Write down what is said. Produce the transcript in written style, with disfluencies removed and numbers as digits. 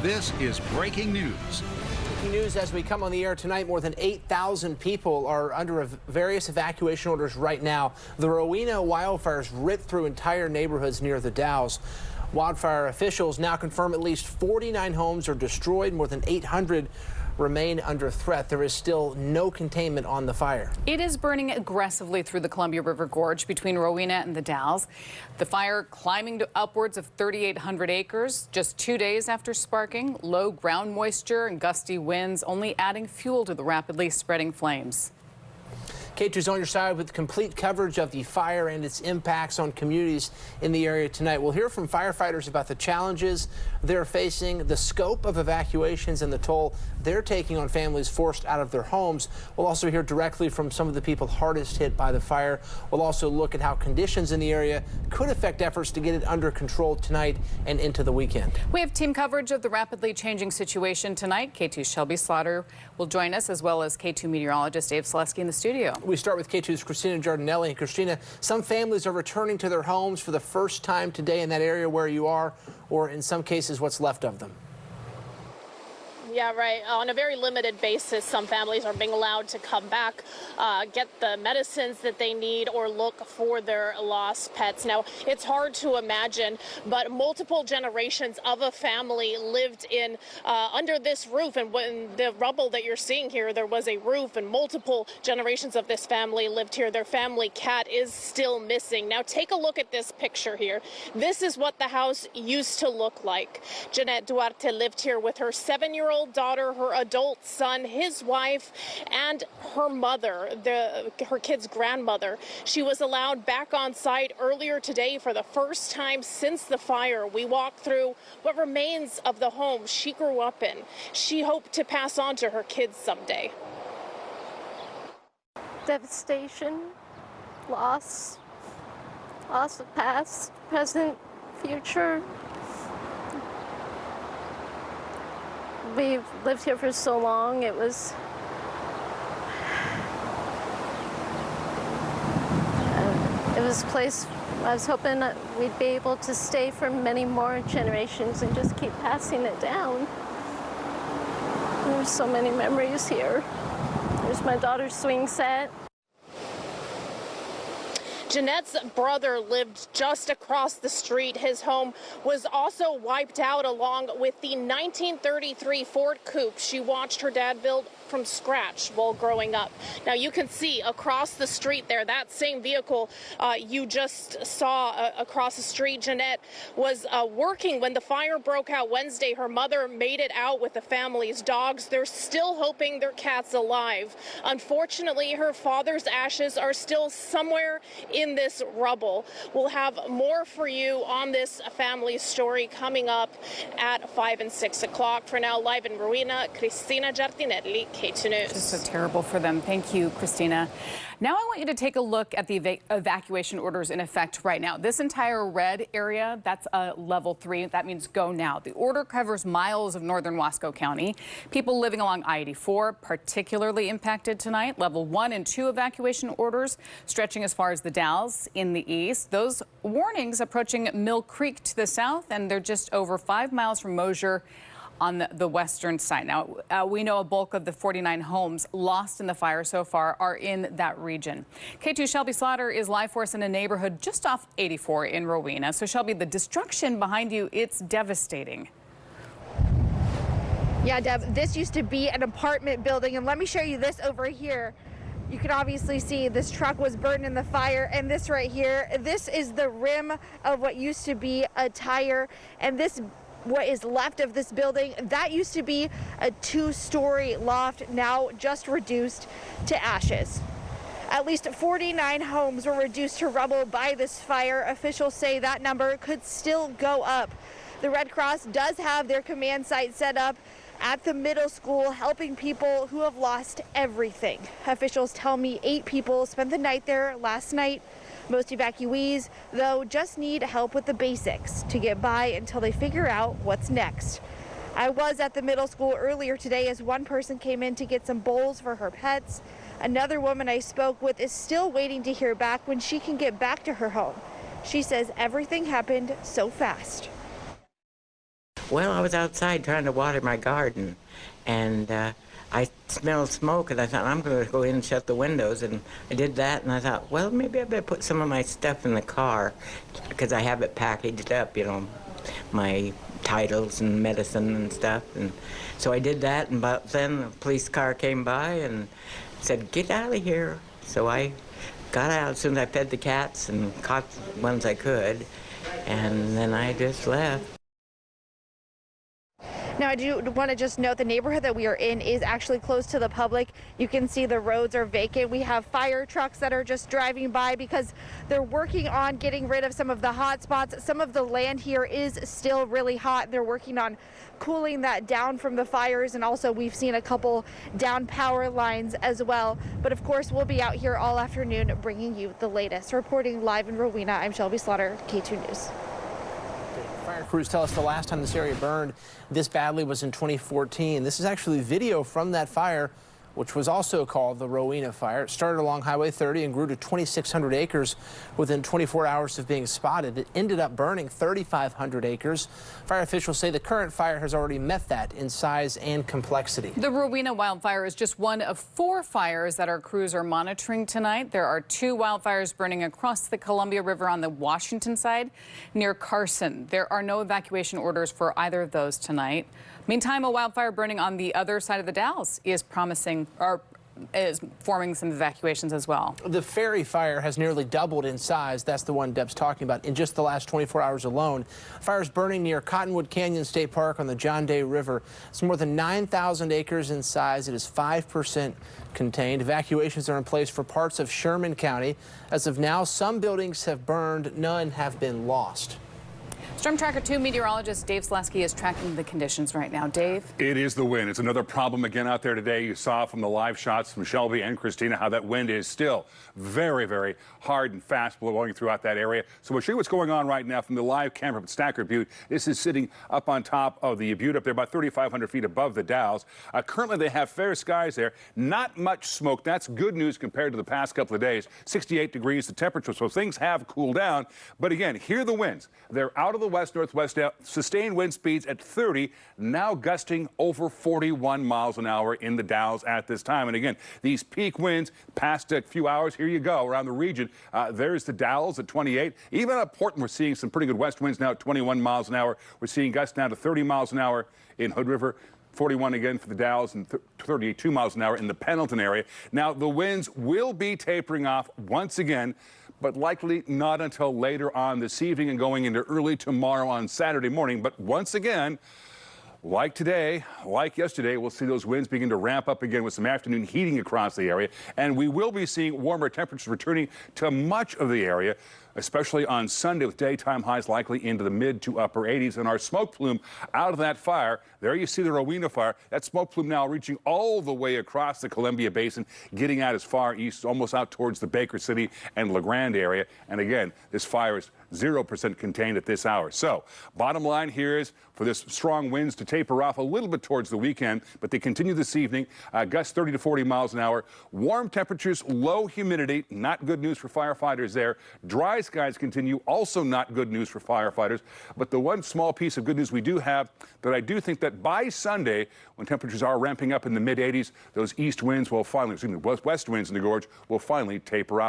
This is breaking news. News as we come on the air tonight. More than 8,000 people are under various evacuation orders right now. The Rowena wildfires ripped through entire neighborhoods near the Dalles. Wildfire officials now confirm at least 49 homes are destroyed. More than 800 remain under threat. There is still no containment on the fire. It is burning aggressively through the Columbia River Gorge between Rowena and the Dalles. The fire climbing to upwards of 3,800 acres just 2 days after sparking. Low ground moisture and gusty winds only adding fuel to the rapidly spreading flames. Katu's on your side with complete coverage of the fire and its impacts on communities in the area tonight. We'll hear from firefighters about the challenges they're facing, the scope of evacuations, and the toll they're taking on families forced out of their homes. We'll also hear directly from some of the people hardest hit by the fire. We'll also look at how conditions in the area could affect efforts to get it under control tonight and into the weekend. We have team coverage of the rapidly changing situation tonight. K2's Shelby Slaughter will join us, as well as K2 meteorologist Dave Selesky in the studio. We start with K2's Christina Giardinelli. And Christina, some families are returning to their homes for the first time today in that area where you are, or in some cases what's left of them. Yeah, right. On a very limited basis, some families are being allowed to come back, get the medicines that they need, or look for their lost pets. Now, it's hard to imagine, but multiple generations of a family lived in under this roof. And when the rubble that you're seeing here, there was a roof, and multiple generations of this family lived here. Their family cat is still missing. Now, take a look at this picture here. This is what the house used to look like. Jeanette Duarte lived here with her 7-year-old daughter, her adult son, his wife, and her mother, her kid's grandmother. She was allowed back on site earlier today for the first time since the fire. We walked through what remains of the home she grew up in. She hoped to pass on to her kids someday. Devastation, loss of past, present, future. We've lived here for so long. It was a place I was hoping we'd be able to stay for many more generations and just keep passing it down. There's so many memories here. There's my daughter's swing set. Jeanette's brother lived just across the street. His home was also wiped out, along with the 1933 Ford Coupe she watched her dad build from scratch while growing up. Now you can see across the street there, that same vehicle you just saw across the street. Jeanette was working when the fire broke out Wednesday. Her mother made it out with the family's dogs. They're still hoping their cat's alive. Unfortunately, her father's ashes are still somewhere in this rubble. We'll have more for you on this family story coming up at 5 and 6 o'clock. For now, live in Rowena, Christina Giardinelli, K2 News. It's so terrible for them. Thank you, Christina. Now I want you to take a look at the evacuation orders in effect right now. This entire red area, that's a level 3. That means go now. The order covers miles of northern Wasco County. People living along I-84 particularly impacted tonight. Level 1 and 2 evacuation orders stretching as far as the Dalles in the east. Those warnings approaching Mill Creek to the south, and they're just over 5 miles from Mosier on the western side. Now, we know a bulk of the 49 homes lost in the fire so far are in that region. K2 Shelby Slaughter is live for us in a neighborhood just off 84 in Rowena. So, Shelby, the destruction behind you, it's devastating. Yeah, Deb, this used to be an apartment building, and let me show you this over here. You can obviously see this truck was burned in the fire, and this right here, this is the rim of what used to be a tire, and this what is left of this building, that used to be a 2-story loft, now just reduced to ashes. At least 49 homes were reduced to rubble by this fire. Officials say that number could still go up. The Red Cross does have their command site set up at the middle school, helping people who have lost everything. Officials tell me 8 people spent the night there last night. Most evacuees, though, just need help with the basics to get by until they figure out what's next. I was at the middle school earlier today as one person came in to get some bowls for her pets. Another woman I spoke with is still waiting to hear back when she can get back to her home. She says everything happened so fast. Well, I was outside trying to water my garden, and I smelled smoke, and I thought, I'm going to go in and shut the windows, and I did that, and I thought, well, maybe I better put some of my stuff in the car, because I have it packaged up, you know, my titles and medicine and stuff, and so I did that, and about then a police car came by and said, get out of here. So I got out as soon as I fed the cats and caught the ones I could, and then I just left. Now, I do want to just note the neighborhood that we are in is actually closed to the public. You can see the roads are vacant. We have fire trucks that are just driving by because they're working on getting rid of some of the hot spots. Some of the land here is still really hot. They're working on cooling that down from the fires, and also we've seen a couple down power lines as well. But of course, we'll be out here all afternoon bringing you the latest. Reporting live in Rowena, I'm Shelby Slaughter, K2 News. Fire crews tell us the last time this area burned this badly was in 2014. This is actually video from that fire, which was also called the Rowena Fire. It started along Highway 30 and grew to 2,600 acres within 24 hours of being spotted. It ended up burning 3,500 acres. Fire officials say the current fire has already met that in size and complexity. The Rowena wildfire is just one of 4 fires that our crews are monitoring tonight. There are 2 wildfires burning across the Columbia River on the Washington side near Carson. There are no evacuation orders for either of those tonight. Meantime, a wildfire burning on the other side of the Dalles is forming some evacuations as well. The Ferry fire has nearly doubled in size. That's the one Deb's talking about in just the last 24 hours alone. Fire's burning near Cottonwood Canyon State Park on the John Day River. It's more than 9,000 acres in size. It is 5% contained. Evacuations are in place for parts of Sherman County. As of now, some buildings have burned. None have been lost. Storm Tracker 2 meteorologist Dave Selesky is tracking the conditions right now. Dave? It is the wind. It's another problem again out there today. You saw from the live shots from Shelby and Christina how that wind is still very, very hard and fast blowing throughout that area. So we'll show you what's going on right now from the live camera from Stacker Butte. This is sitting up on top of the Butte up there, about 3,500 feet above the Dalles. Currently, they have fair skies there. Not much smoke. That's good news compared to the past couple of days. 68 degrees the temperature, so things have cooled down. But again, hear the winds. They're out of the west-northwest now. Sustained wind speeds at 30, now gusting over 41 miles an hour in the Dalles at this time. And again, these peak winds past a few hours, here you go, around the region. There's the Dalles at 28. Even at Portland, we're seeing some pretty good west winds now at 21 miles an hour. We're seeing gusts down to 30 miles an hour in Hood River. 41 again for the Dalles and 32 miles an hour in the Pendleton area. Now, the winds will be tapering off once again, but likely not until later on this evening and going into early tomorrow on Saturday morning. But once again, like today, like yesterday, we'll see those winds begin to ramp up again with some afternoon heating across the area. And we will be seeing warmer temperatures returning to much of the area, especially on Sunday with daytime highs likely into the mid to upper 80s. And our smoke plume out of that fire, there you see the Rowena Fire. That smoke plume now reaching all the way across the Columbia Basin, getting out as far east, almost out towards the Baker City and LeGrand area. And again, this fire is 0% contained at this hour. So bottom line here is for this strong winds to taper off a little bit towards the weekend, but they continue this evening. Gusts 30 to 40 miles an hour. Warm temperatures, low humidity. Not good news for firefighters there. Dry skies continue. Also not good news for firefighters. But the one small piece of good news we do have that I do think that by Sunday, when temperatures are ramping up in the mid 80s, those east winds will finally, west winds in the gorge will finally taper off.